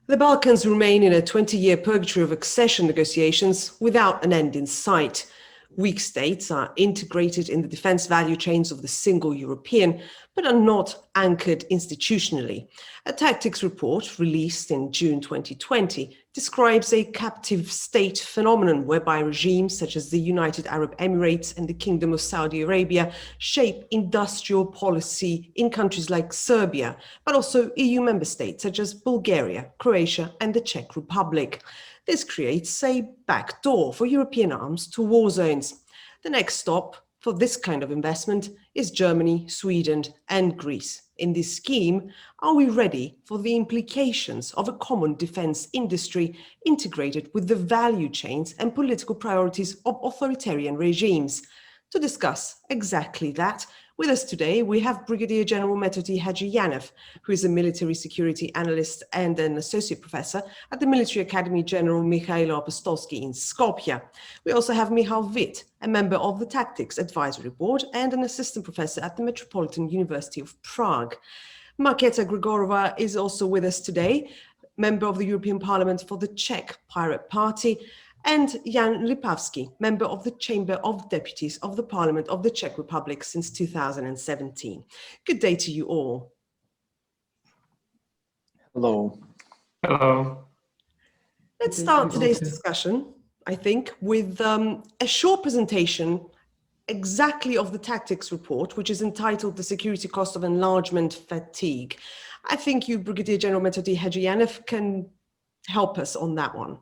The Balkans remain in a 20-year purgatory of accession negotiations without an end in sight. Weak states are integrated in the defense value chains of the single European, but are not anchored institutionally. A tactics report released in June 2020 describes a captive state phenomenon whereby regimes such as the United Arab Emirates and the Kingdom of Saudi Arabia shape industrial policy in countries like Serbia, but also EU member states such as Bulgaria, Croatia, and the Czech Republic. This creates a backdoor for European arms to war zones. The next stop for this kind of investment is Germany, Sweden, and Greece. In this scheme, are we ready for the implications of a common defense industry integrated with the value chains and political priorities of authoritarian regimes? To discuss exactly that, with us today, we have Brigadier General Marketa Gregorova, who is a military security analyst and an associate professor at the Military Academy General Mihailo Apostolsky in Skopje. We also have Michal Witt, a member of the Tactics Advisory Board and an assistant professor at the Metropolitan University of Prague. Marketa Gregorova is also with us today, member of the European Parliament for the Czech Pirate Party, and Jan Lipavsky, member of the Chamber of Deputies of the Parliament of the Czech Republic since 2017. Good day to you all. Hello. Hello. Let's start today's discussion, I think, with a short presentation exactly of the tactics report, which is entitled The Security Cost of Enlargement Fatigue. I think you, Brigadier General Marketa Gregorova, can help us on that one.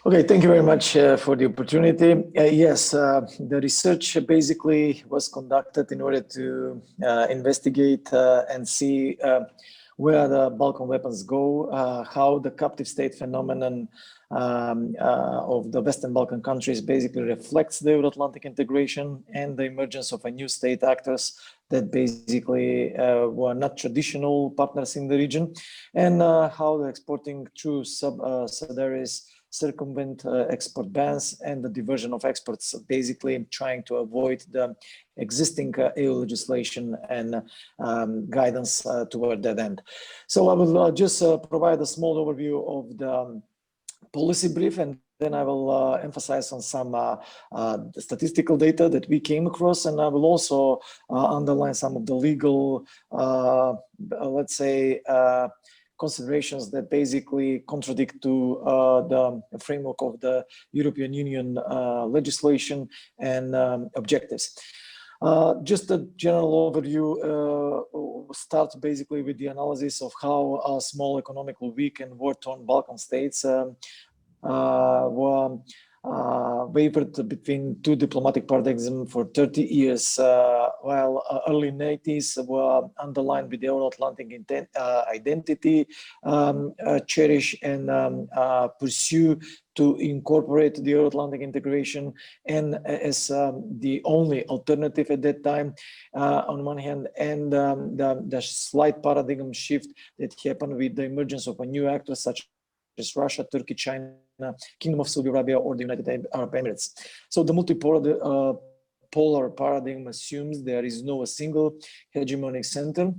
Okay, thank you very much for the opportunity. Yes, the research basically was conducted in order to investigate and see where the Balkan weapons go, how the captive state phenomenon of the Western Balkan countries basically reflects the Euro-Atlantic integration and the emergence of a new state actors that basically were not traditional partners in the region, and how the exporting through subsidiaries circumvent export bans and the diversion of exports, basically trying to avoid the existing EU legislation and guidance toward that end. So I will just provide a small overview of the policy brief, and then I will emphasize on some statistical data that we came across, and I will also underline some of the legal, let's say, considerations that basically contradict to the framework of the European Union legislation and objectives. Just a general overview starts basically with the analysis of how small, economically weak and war-torn Balkan states were wavered between two diplomatic paradigms for 30 years, while early 90s were underlined with the Euro-Atlantic identity, cherish and pursue to incorporate the Euro-Atlantic integration, and as the only alternative at that time, on one hand, and the slight paradigm shift that happened with the emergence of a new actor such as Russia, Turkey, China, Kingdom of Saudi Arabia, or the United Arab Emirates. So the multipolar polar paradigm assumes there is no single hegemonic center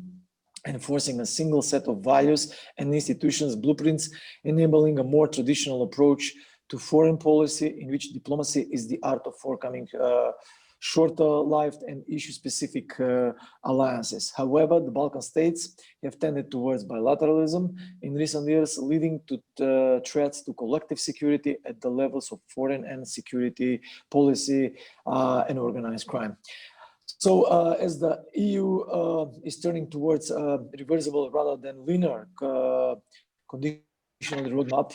enforcing a single set of values and institutions blueprints, enabling a more traditional approach to foreign policy in which diplomacy is the art of overcoming shorter-lived and issue-specific alliances. However, the Balkan states have tended towards bilateralism in recent years, leading to threats to collective security at the levels of foreign and security policy and organized crime. So as the EU is turning towards reversible rather than linear conditions, roadmap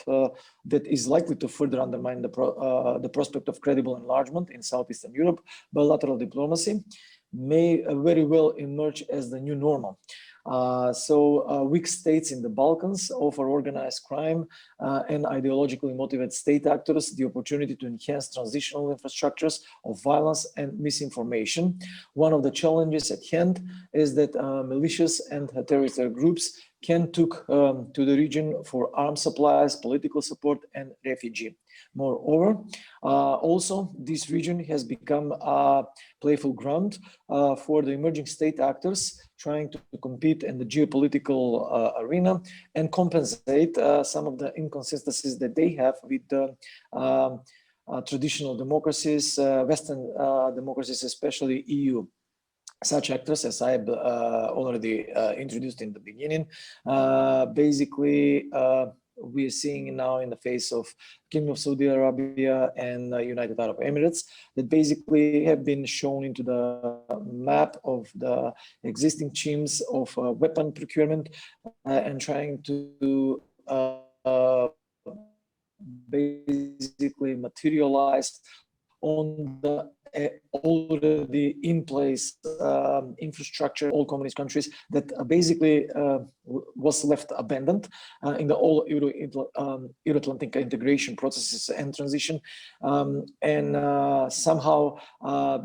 that is likely to further undermine the prospect of credible enlargement in Southeastern Europe, bilateral diplomacy may very well emerge as the new normal. Weak states in the Balkans offer organized crime and ideologically motivated state actors the opportunity to enhance transitional infrastructures of violence and misinformation. One of the challenges at hand is that militias and terrorist groups can take to the region for arms supplies, political support, and refugee. Moreover, also this region has become a playful ground for the emerging state actors trying to compete in the geopolitical arena and compensate some of the inconsistencies that they have with the traditional democracies, Western democracies, especially EU. Such actors, as I already introduced in the beginning, basically we are seeing now in the face of Kingdom of Saudi Arabia and United Arab Emirates that basically have been shown into the map of the existing schemes of weapon procurement and trying to basically materialize on the already in place infrastructure, all communist countries that basically was left abandoned in the all Euro-Atlantic integration processes and transition. Somehow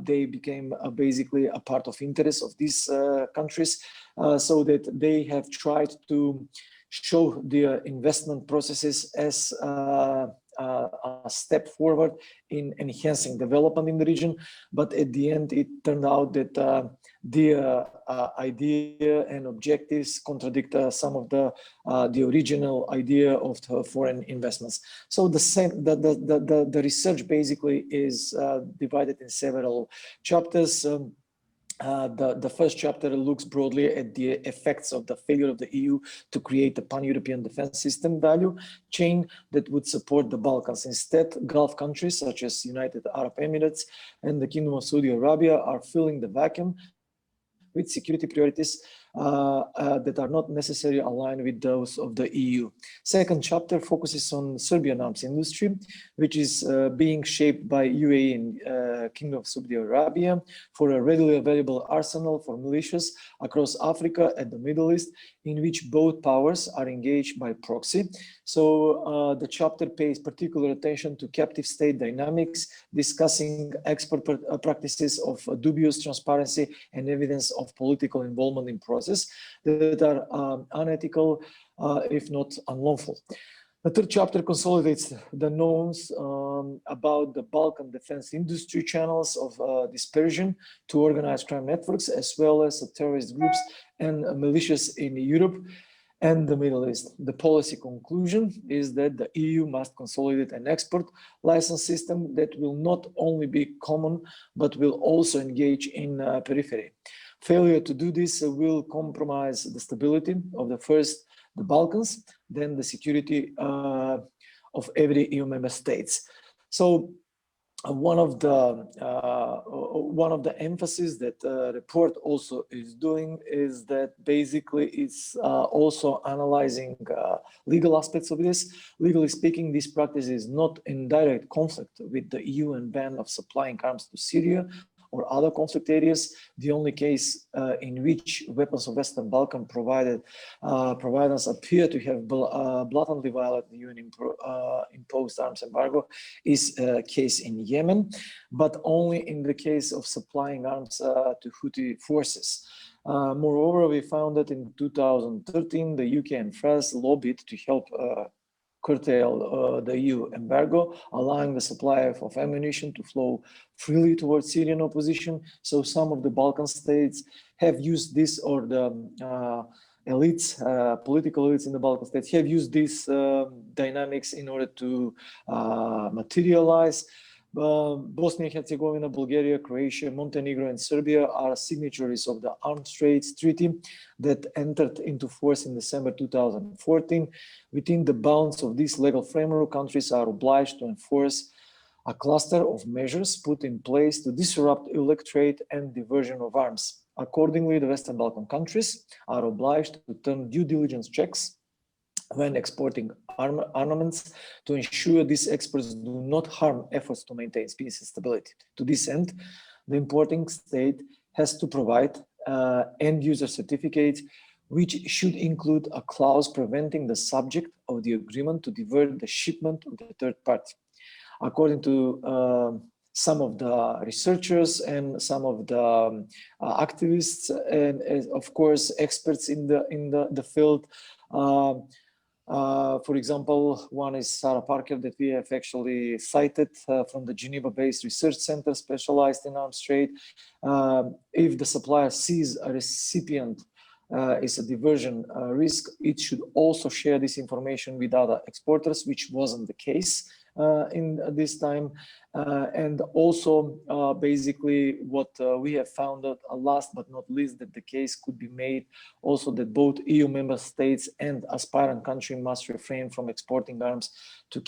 they became basically a part of interest of these countries, so that they have tried to show their investment processes as a step forward in enhancing development in the region. But at the end, it turned out that their idea and objectives contradict some of the original idea of the foreign investments. So the research basically is divided in several chapters. The first chapter looks broadly at the effects of the failure of the EU to create a pan-European defense system value chain that would support the Balkans. Instead, Gulf countries such as United Arab Emirates and the Kingdom of Saudi Arabia are filling the vacuum with security priorities that are not necessarily aligned with those of the EU. Second chapter focuses on Serbian arms industry, which is being shaped by UAE and Kingdom of Saudi Arabia for a readily available arsenal for militias across Africa and the Middle East, in which both powers are engaged by proxy. So the chapter pays particular attention to captive state dynamics, discussing export practices of dubious transparency and evidence of political involvement in process that are unethical, if not unlawful. The third chapter consolidates the knowns about the Balkan defense industry channels of dispersion to organized crime networks, as well as terrorist groups and militias in Europe and the Middle East. The policy conclusion is that the EU must consolidate an export license system that will not only be common, but will also engage in periphery. Failure to do this will compromise the stability of the Balkans, then the security of every EU member states. So one of the emphasis that the report also is doing is that basically it's also analyzing legal aspects of this. Legally speaking, this practice is not in direct conflict with the UN ban of supplying arms to Syria or other conflict areas. The only case in which weapons of Western Balkan providers appear to have blatantly violated the UN imposed arms embargo is a case in Yemen, but only in the case of supplying arms to Houthi forces. Moreover, we found that in 2013, the UK and France lobbied to help curtail the EU embargo, allowing the supply of ammunition to flow freely towards Syrian opposition. So some of the Balkan states have used this, or the elites, political elites in the Balkan states have used these dynamics in order to materialize. Bosnia and Herzegovina, Bulgaria, Croatia, Montenegro, and Serbia are signatories of the Arms Trade Treaty that entered into force in December 2014. Within the bounds of this legal framework, countries are obliged to enforce a cluster of measures put in place to disrupt illegal trade and diversion of arms. Accordingly, the Western Balkan countries are obliged to turn due diligence checks when exporting armaments to ensure these exports do not harm efforts to maintain peace and stability. To this end, the importing state has to provide end-user certificates, which should include a clause preventing the subject of the agreement to divert the shipment to the third party. According to some of the researchers and some of the activists and of course experts in the field, For example, one is Sarah Parker that we have actually cited from the Geneva-based research center specialized in arms trade. If the supplier sees a recipient is a diversion risk, it should also share this information with other exporters, which wasn't the case in this time. And also basically what we have found out, last but not least, that the case could be made also that both EU member states and aspirant country must refrain from exporting arms to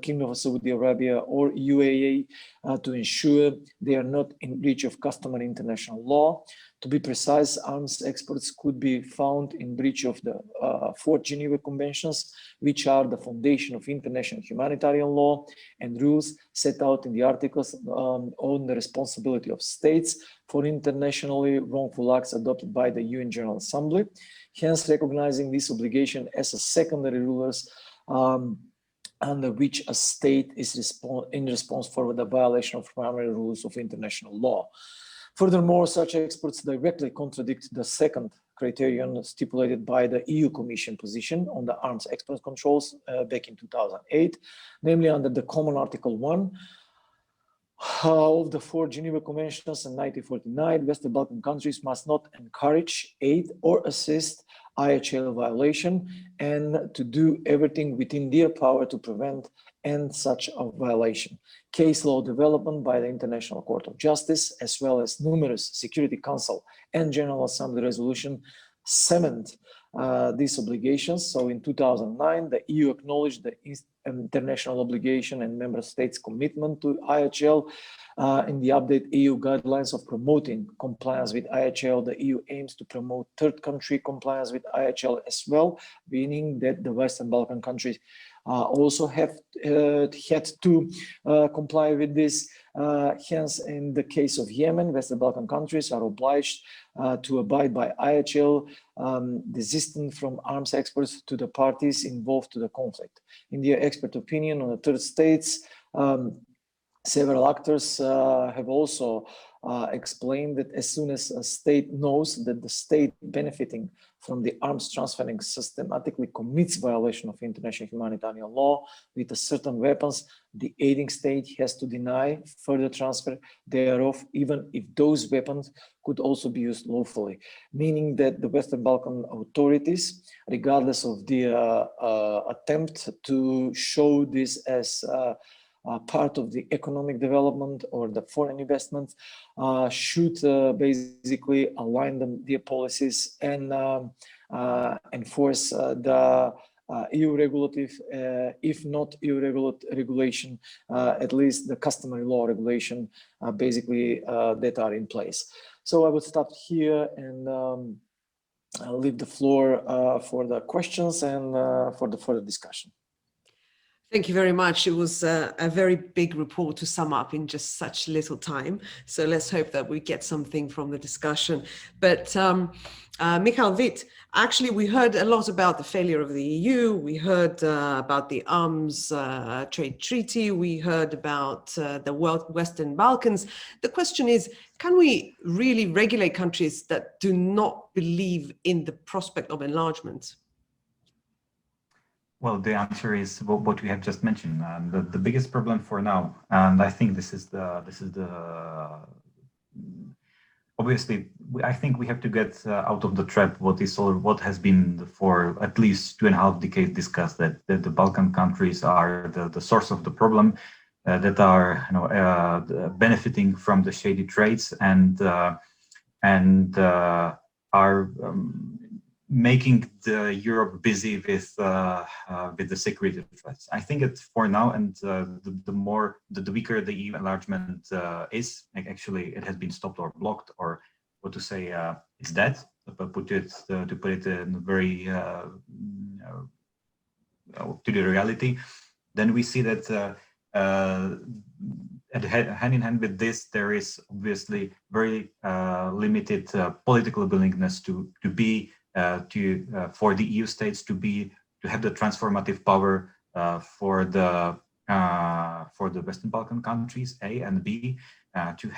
Kingdom of Saudi Arabia or UAE to ensure they are not in breach of customary international law. To be precise, arms exports could be found in breach of the 4th Geneva Conventions, which are the foundation of international humanitarian law and rules set out in the articles on the responsibility of states for internationally wrongful acts adopted by the UN General Assembly, hence recognizing this obligation as a secondary rulers under which a state is in response for the violation of primary rules of international law. Furthermore, such exports directly contradict the second criterion stipulated by the EU Commission position on the arms export controls back in 2008, namely under the common Article 1 of the 4 Geneva Conventions in 1949, Western Balkan countries must not encourage, aid, or assist IHL violation and to do everything within their power to prevent and such a violation. Case law development by the International Court of Justice, as well as numerous Security Council and General Assembly resolution cement these obligations. So in 2009, the EU acknowledged the international obligation and member states' commitment to IHL. In the update EU guidelines of promoting compliance with IHL, the EU aims to promote third country compliance with IHL as well, meaning that the Western Balkan countries also have had to comply with this. Hence, in the case of Yemen, Western Balkan countries are obliged to abide by IHL, desisting from arms exports to the parties involved to the conflict. In their expert opinion on the third states, several actors have also explained that as soon as a state knows that the state benefiting from the arms transferring systematically commits violation of international humanitarian law with certain weapons, the aiding state has to deny further transfer thereof, even if those weapons could also be used lawfully, meaning that the Western Balkan authorities, regardless of their attempt to show this as part of the economic development or the foreign investment, should basically align their policies and enforce the EU regulative, if not EU regulation, at least the customary law regulation, basically that are in place. So I would stop here and I'll leave the floor for the questions and for the further discussion. Thank you very much. It was a very big report to sum up in just such little time. So let's hope that we get something from the discussion. But Michael Witt, actually, we heard a lot about the failure of the EU. We heard about the arms trade treaty. We heard about the Western Balkans. The question is, can we really regulate countries that do not believe in the prospect of enlargement? Well, the answer is what we have just mentioned. The biggest problem for now, and I think this is the obviously I think we have to get out of the trap what has been for at least 2.5 decades discussed, that the Balkan countries are the source of the problem, that are benefiting from the shady trades and are making Europe busy with the security threats. I think it's for now, and the weaker the EU enlargement is, like actually it has been stopped or blocked, or what to say, it's dead. But to put it in very to the reality, then we see that hand in hand with this, there is obviously very limited political willingness to be for the EU states to have the transformative power for the Western Balkan countries, A, and B, to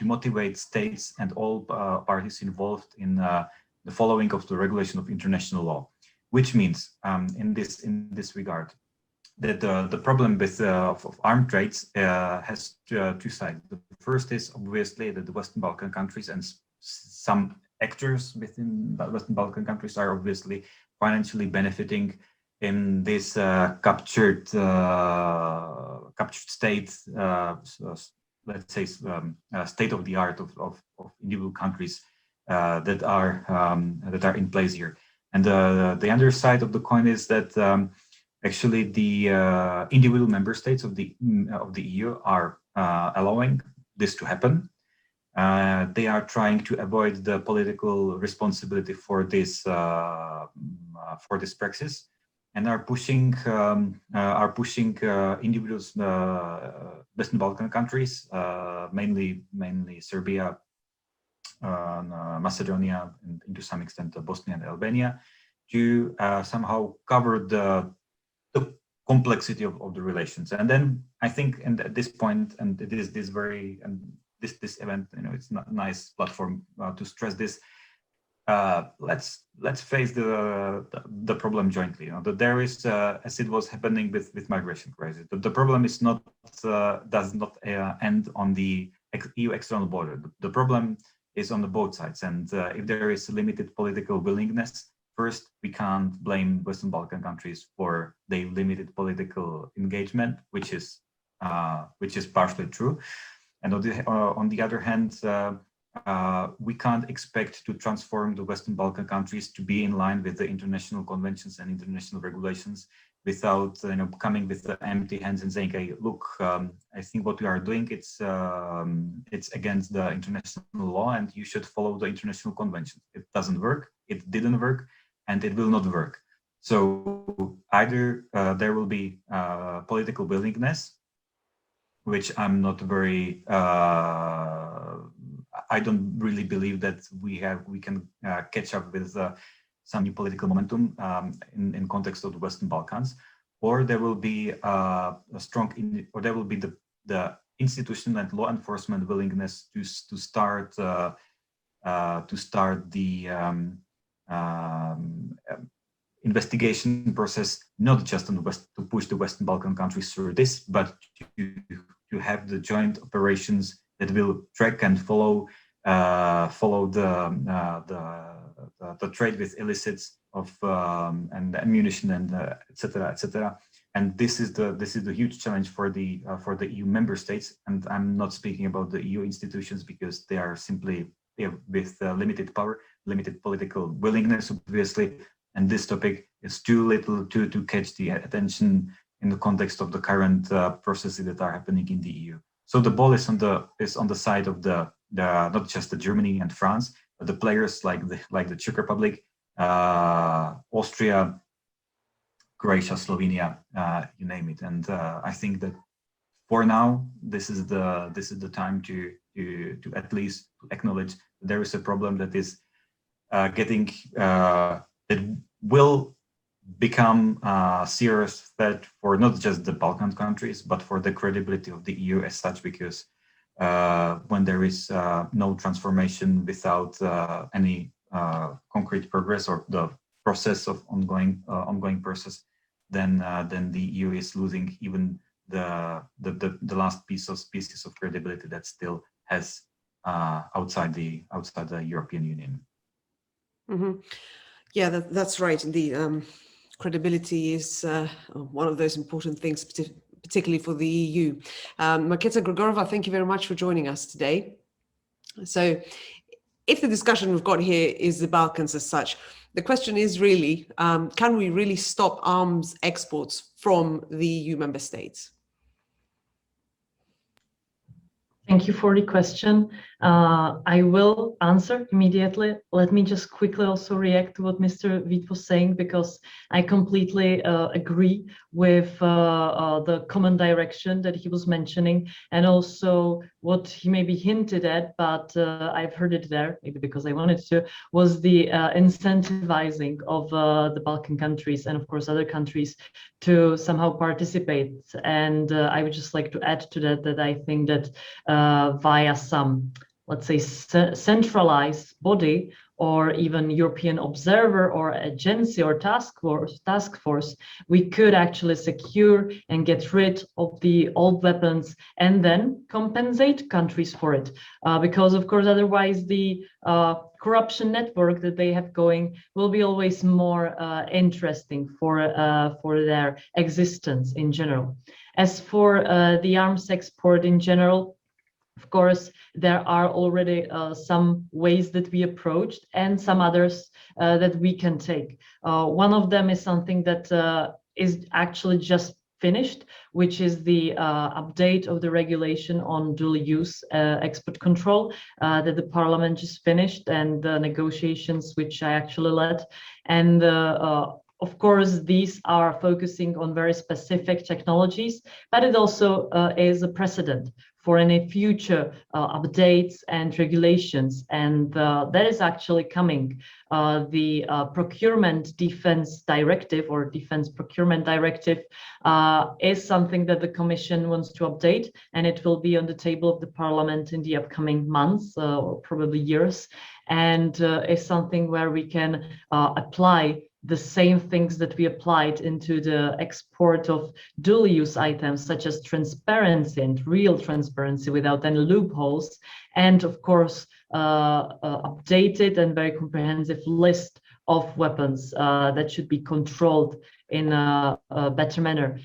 motivate states and all parties involved in the following of the regulation of international law. which means in this regard that the problem with of armed trades has two sides. The first is obviously that the Western Balkan countries and some actors within the Western Balkan countries are obviously financially benefiting in this captured state, let's say state of the art of individual countries that are in place here. And the other side of the coin is that actually the individual member states of the EU are allowing this to happen. They are trying to avoid the political responsibility for this praxis, and are pushing individuals, Western Balkan countries, mainly Serbia, Macedonia, and to some extent Bosnia and Albania, to somehow cover the complexity of the relations. And then I think, and at this point, and it is this event, it's not a nice platform to stress this. Let's face the problem jointly. That there is, as it was happening with migration crisis, the problem is not does not end on the EU external border. The problem is on the both sides, and if there is limited political willingness, first we can't blame Western Balkan countries for their limited political engagement, which is partially true, and on the other hand, we can't expect to transform the Western Balkan countries to be in line with the international conventions and international regulations without coming with the empty hands and saying, "Hey, look, I think what we are doing it's against the international law, and you should follow the international convention." It doesn't work. It didn't work, and it will not work. So either there will be political willingness, which I'm not very. I don't really believe that we can catch up with some new political momentum in context of the Western Balkans, or there will be a strong, or there will be the institutional and law enforcement willingness to start the investigation process, not just on the West to push the Western Balkan countries through this, but to have the joint operations that will track and follow the trade with illicits of and ammunition and etc. And this is the huge challenge for the EU member states. And I'm not speaking about the EU institutions, because they are simply with limited power, limited political willingness, obviously. And this topic is too little to catch the attention in the context of the current processes that are happening in the EU. So the ball is on the side of the not just the Germany and France, but the players like the Czech Republic, Austria, Croatia, Slovenia, you name it. And I think that for now, this is the time to at least acknowledge that there is a problem that is getting that will become a serious threat for not just the Balkan countries, but for the credibility of the EU as such, because when there is no transformation without any concrete progress or the process of ongoing process, then the EU is losing even the last pieces of credibility that still has outside the European Union. Mm-hmm. Yeah, that's right. Indeed, credibility is one of those important things, particularly for the EU. Marketa Gregorova, thank you very much for joining us today. So if the discussion we've got here is the Balkans as such, the question is really, can we really stop arms exports from the EU member states? Thank you for the question. I will answer immediately. Let me just quickly also react to what Mr. Vít was saying, because I completely agree with the common direction that he was mentioning, and also what he maybe hinted at, but I've heard it there, maybe because I wanted to, was the incentivizing of the Balkan countries and of course other countries to somehow participate. And I would just like to add to that I think that via some, let's say, centralized body or even European observer or agency or task force, we could actually secure and get rid of the old weapons and then compensate countries for it. Because of course, otherwise the corruption network that they have going will be always more interesting for their existence in general. As for the arms export in general, of course, there are already some ways that we approached and some others that we can take. One of them is something that is actually just finished, which is the update of the regulation on dual use export control that the parliament just finished, and the negotiations which I actually led. And of course, these are focusing on very specific technologies, but it also is a precedent for any future updates and regulations, and that is actually coming. The procurement defense directive or defense procurement directive is something that the Commission wants to update, and it will be on the table of the Parliament in the upcoming months or probably years, and is something where we can apply the same things that we applied into the export of dual-use items, such as transparency and real transparency without any loopholes, and of course, updated and very comprehensive list of weapons that should be controlled in a better manner,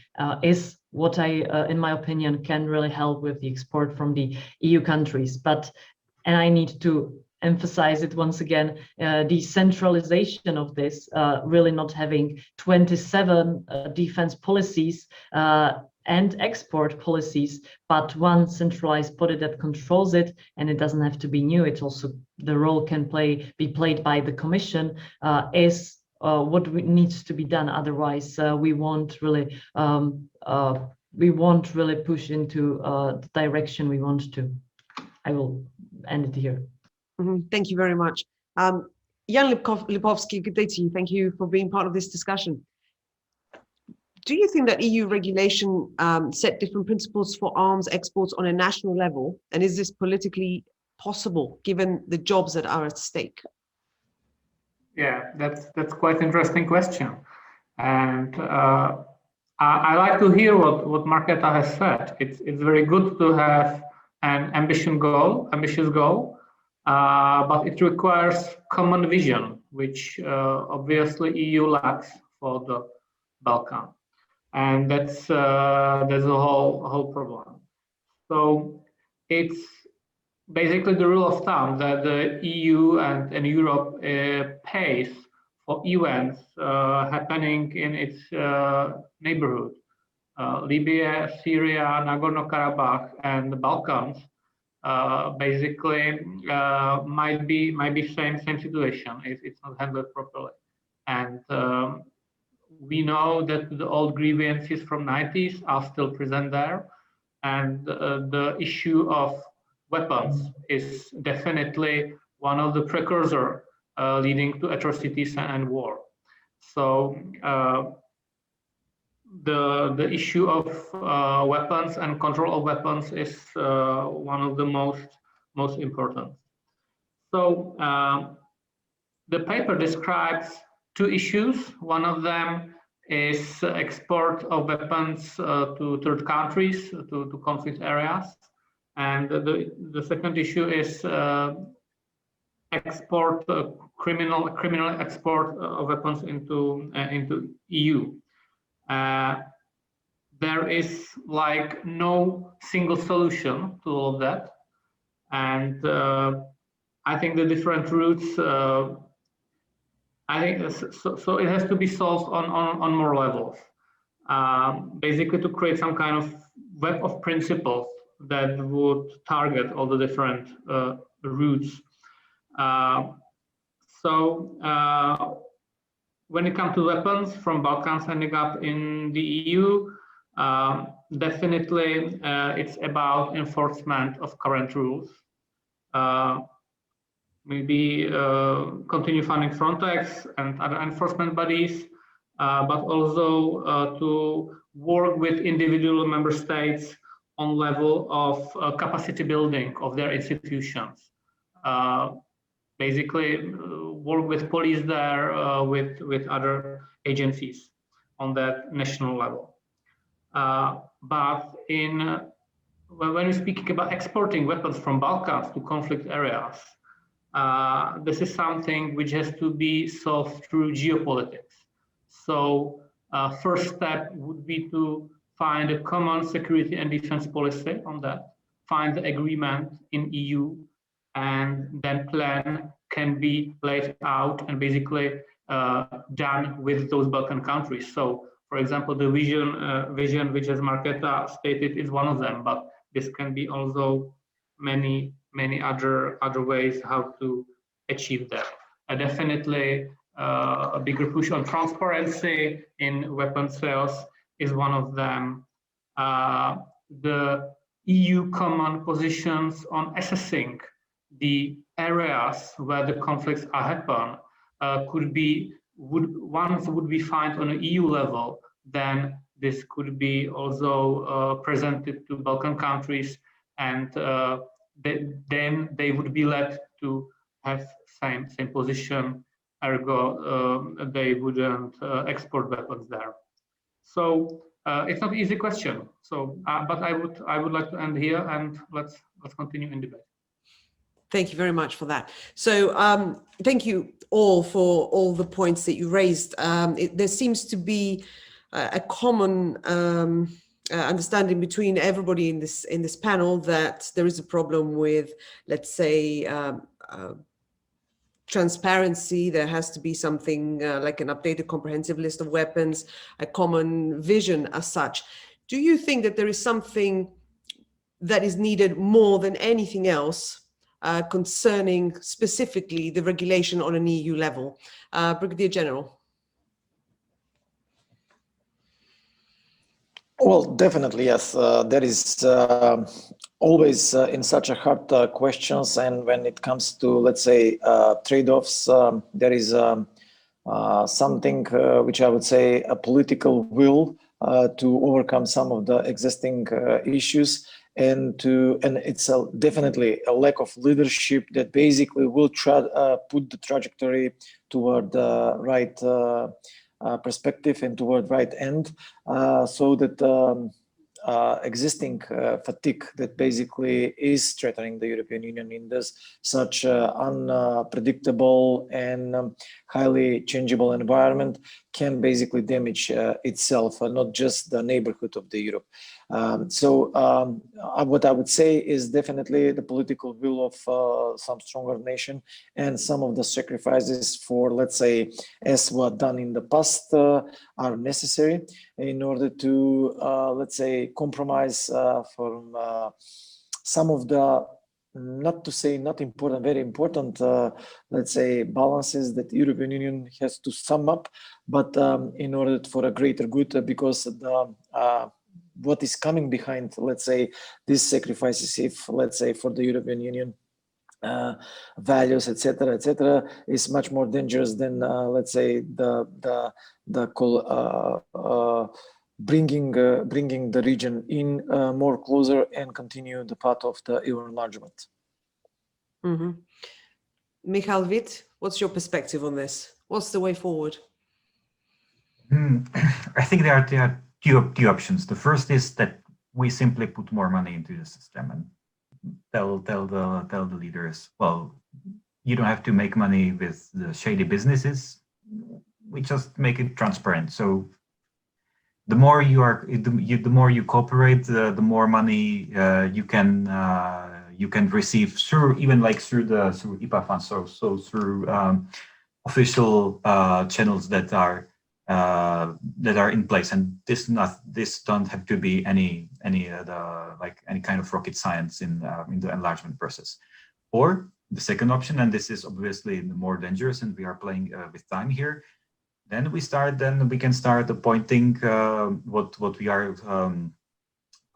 is what in my opinion, can really help with the export from the EU countries. And I need to emphasize it once again, the centralization of this, really not having 27 defense policies and export policies, but one centralized body that controls it, and it doesn't have to be new. It also, the role can be played by the Commission, is what needs to be done. Otherwise, we won't really push into the direction we want to. I will end it here. Thank you very much. Jan Lipovsky, good day to you. Thank you for being part of this discussion. Do you think that EU regulation set different principles for arms exports on a national level? And is this politically possible given the jobs that are at stake? Yeah, that's quite interesting question. And I like to hear what Marketa has said. It's very good to have an ambitious goal. But it requires common vision, which obviously EU lacks for the Balkans, and that's the whole problem. So it's basically the rule of thumb that the EU and Europe pays for events happening in its neighborhood, Libya, Syria, Nagorno-Karabakh, and the Balkans. Basically might be same situation if it's not handled properly, and we know that the old grievances from 90s are still present there, and the issue of weapons is definitely one of the precursors leading to atrocities and war. So the issue of weapons and control of weapons is one of the most important. So the paper describes two issues. One of them is export of weapons to third countries, to conflict areas, and the second issue is export criminal export of weapons into EU. There is like no single solution to all of that, and I think the different routes. I think so. It has to be solved on more levels. Basically, to create some kind of web of principles that would target all the different routes. When it comes to weapons from Balkans ending up in the EU, definitely it's about enforcement of current rules. Maybe continue funding Frontex and other enforcement bodies, but also to work with individual member states on level of capacity building of their institutions. basically work with police there, with other agencies on that national level. But when we're speaking about exporting weapons from Balkans to conflict areas, this is something which has to be solved through geopolitics. So first step would be to find a common security and defense policy on that, find the agreement in EU, and then plan can be laid out and basically done with those Balkan countries. So, for example, the vision which, as Marketa stated, is one of them, but this can be also many other ways how to achieve that. Definitely a bigger push on transparency in weapon sales is one of them. The EU common positions on assessing the areas where the conflicts are happen would be found on an EU level, then this could be also presented to Balkan countries, and then they would be led to have same position, ergo they wouldn't export weapons there. So it's not an easy question. So, but I would like to end here, and let's continue in debate. Thank you very much for that. So thank you all for all the points that you raised. There seems to be a common understanding between everybody in this panel that there is a problem with, let's say, transparency. There has to be something like an updated comprehensive list of weapons, a common vision as such. Do you think that there is something that is needed more than anything else concerning specifically the regulation on an EU level? Brigadier General. Well, definitely, yes. There is always in such a hard questions, and when it comes to, let's say, trade-offs, there is something which I would say a political will to overcome some of the existing issues, and it's definitely a lack of leadership that basically will try put the trajectory toward the right perspective and toward right end, so that existing fatigue that basically is threatening the European Union in this such unpredictable and highly changeable environment can basically damage itself, not just the neighborhood of the Europe. What I would say is definitely the political will of some stronger nation, and some of the sacrifices for, let's say, as were done in the past are necessary in order to, let's say, compromise from some of the, not to say not important, very important, let's say, balances that the European Union has to sum up, but in order for a greater good, because the what is coming behind, let's say, these sacrifices, if, let's say, for the European Union values, etc., is much more dangerous than, let's say, bringing the region in more closer and continue the path of the EU enlargement. Mm-hmm. Michal Witt, what's your perspective on this? What's the way forward? I think there are two options. The first is that we simply put more money into the system and tell the leaders, well, you don't have to make money with the shady businesses. We just make it transparent. So the more the more you cooperate, the more money you can receive through, even like through IPA funds, so through official channels that are in place, and this don't have to be any kind of rocket science in the enlargement process. Or the second option, and this is obviously the more dangerous, and we are playing with time here. Then we can start appointing what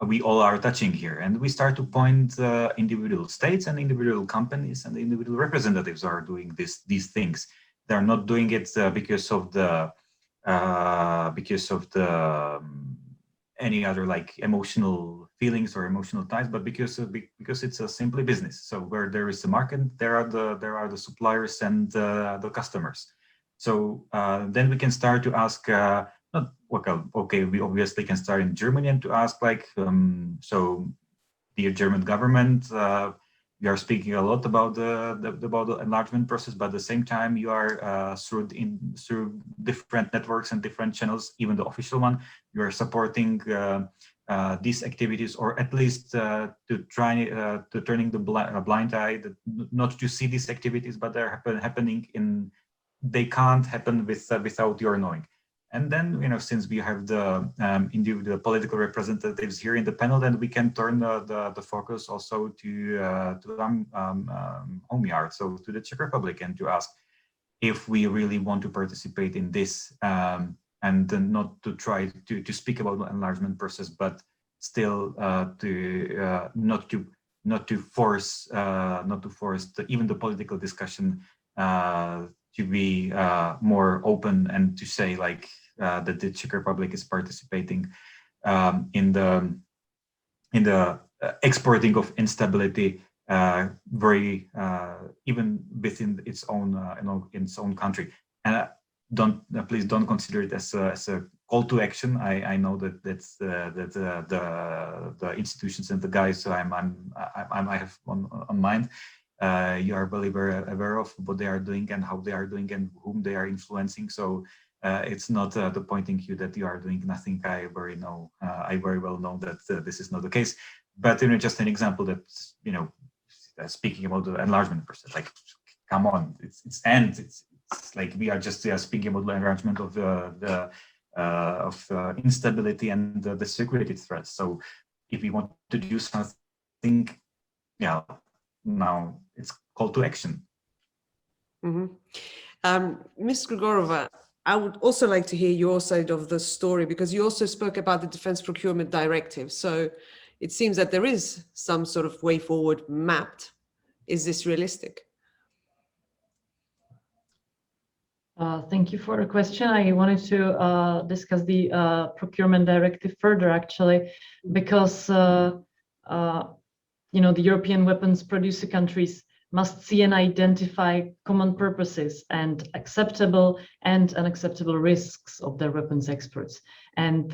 we all are touching here, and we start to point individual states and individual companies and individual representatives are doing these things. They're not doing it because of the any other like emotional feelings or emotional ties, but because it's a simply business. So where there is a market, there are the suppliers and the customers. So then we can start to ask, okay, we obviously can start in Germany and to ask like, so dear German government, you are speaking a lot about the enlargement process, but at the same time you are through different networks and different channels, even the official one, you are supporting these activities, or at least to turning the blind eye, not to see these activities, but they're happening they can't happen without your knowing. And then, since we have the individual political representatives here in the panel, then we can turn the focus also to home yard, so to the Czech Republic, and to ask if we really want to participate in this, and not to try to speak about the enlargement process, but still not to force even the political discussion to be more open, and to say like that the Czech Republic is participating in the exporting of instability, very even within its own country. And please don't consider it as a call to action. I know that's the institutions and the guys I have on mind. You are very aware of what they are doing and how they are doing and whom they are influencing. So it's not the pointing you that you are doing nothing. I very well know that this is not the case. But just an example that speaking about the enlargement process, like, come on, it's like we are just speaking about the enlargement of the instability and the security threats. So if we want to do something, now it's call to action. Ms. Gregorova, I would also like to hear your side of the story, because you also spoke about the Defense Procurement Directive. So it seems that there is some sort of way forward mapped. Is this realistic? Thank you for the question. I wanted to discuss the procurement directive further, actually, because the European weapons producer countries must see and identify common purposes and acceptable and unacceptable risks of their weapons exports. And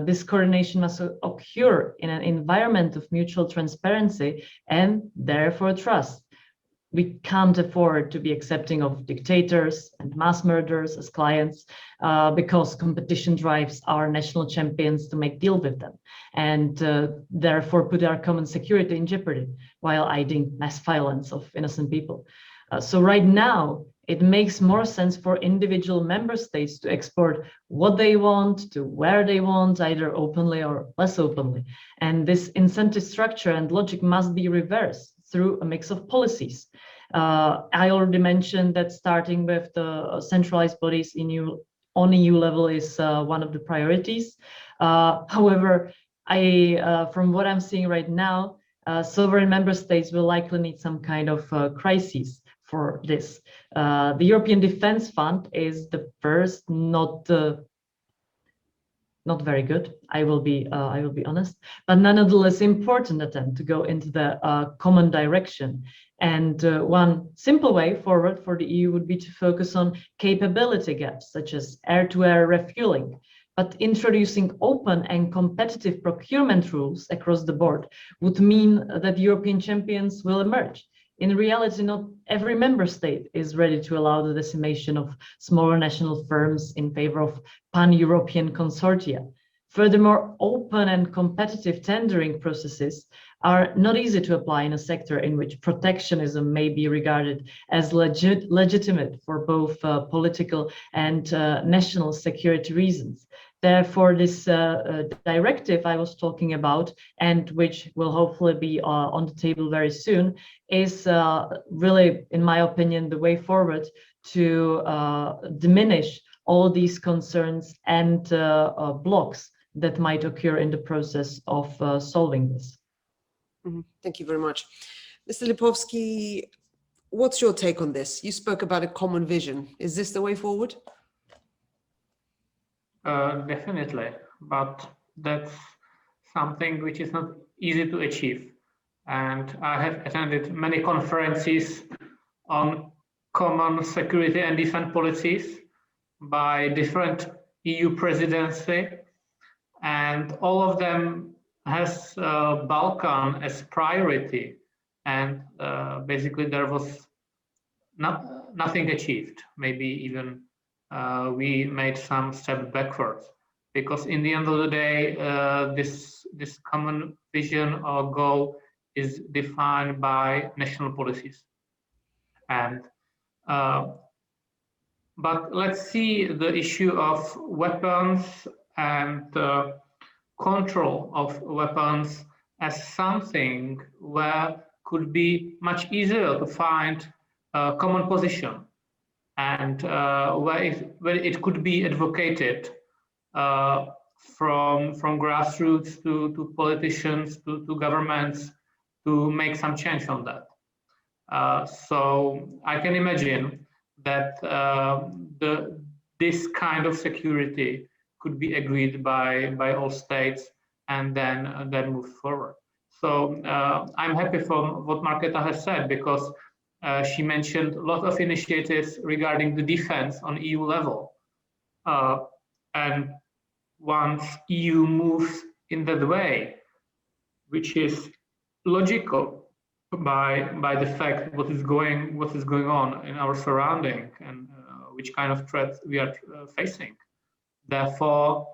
this coordination must occur in an environment of mutual transparency and therefore trust. We can't afford to be accepting of dictators and mass murderers as clients, because competition drives our national champions to make deals with them, and therefore put our common security in jeopardy while aiding mass violence of innocent people. So right now, it makes more sense for individual member states to export what they want to where they want, either openly or less openly. And this incentive structure and logic must be reversed through a mix of policies. I already mentioned that starting with the centralized bodies on EU level is one of the priorities. However, from what I'm seeing right now, sovereign member states will likely need some kind of crisis for this. The European Defence Fund is the first, not very good. I will be honest, but nonetheless important attempt to go into the common direction. And one simple way forward for the EU would be to focus on capability gaps, such as air-to-air refueling. But introducing open and competitive procurement rules across the board would mean that European champions will emerge. In reality, not every member state is ready to allow the decimation of smaller national firms in favor of pan-European consortia. Furthermore, open and competitive tendering processes are not easy to apply in a sector in which protectionism may be regarded as legitimate for both political and national security reasons. Therefore, this directive I was talking about, and which will hopefully be on the table very soon, is really, in my opinion, the way forward to diminish all these concerns and blocks that might occur in the process of solving this. Thank you very much. Mr. Lipovsky, what's your take on this? You spoke about a common vision. Is this the way forward? Definitely, but that's something which is not easy to achieve. And I have attended many conferences on common security and defense policies by different EU presidency, and all of them has Balkan as priority, and basically there was nothing achieved. Maybe even we made some step backwards, because in the end of the day, this common vision or goal is defined by national policies. And but let's see the issue of weapons and control of weapons as something where could be much easier to find a common position, and where it could be advocated from grassroots to politicians to governments to make some change on that. So I can imagine that this kind of security could be agreed by all states and then move forward. So I'm happy for what Marketa has said, because she mentioned a lot of initiatives regarding the defense on EU level. And once EU moves in that way, which is logical by the fact what is going on in our surrounding and which kind of threats we are facing. Therefore,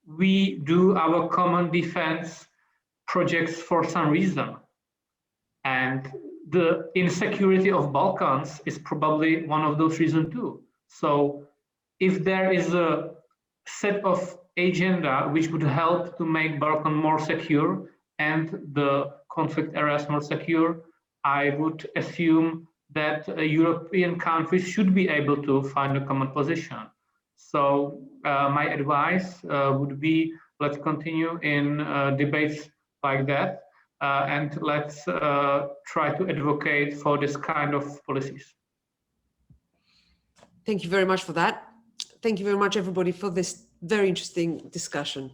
we do our common defense projects for some reason, and the insecurity of Balkans is probably one of those reasons too. So if there is a set of agenda which would help to make Balkan more secure and the conflict areas more secure, I would assume that European countries should be able to find a common position. So my advice would be, let's continue in debates like that, and let's try to advocate for this kind of policies. Thank you very much for that. Thank you very much, everybody, for this very interesting discussion.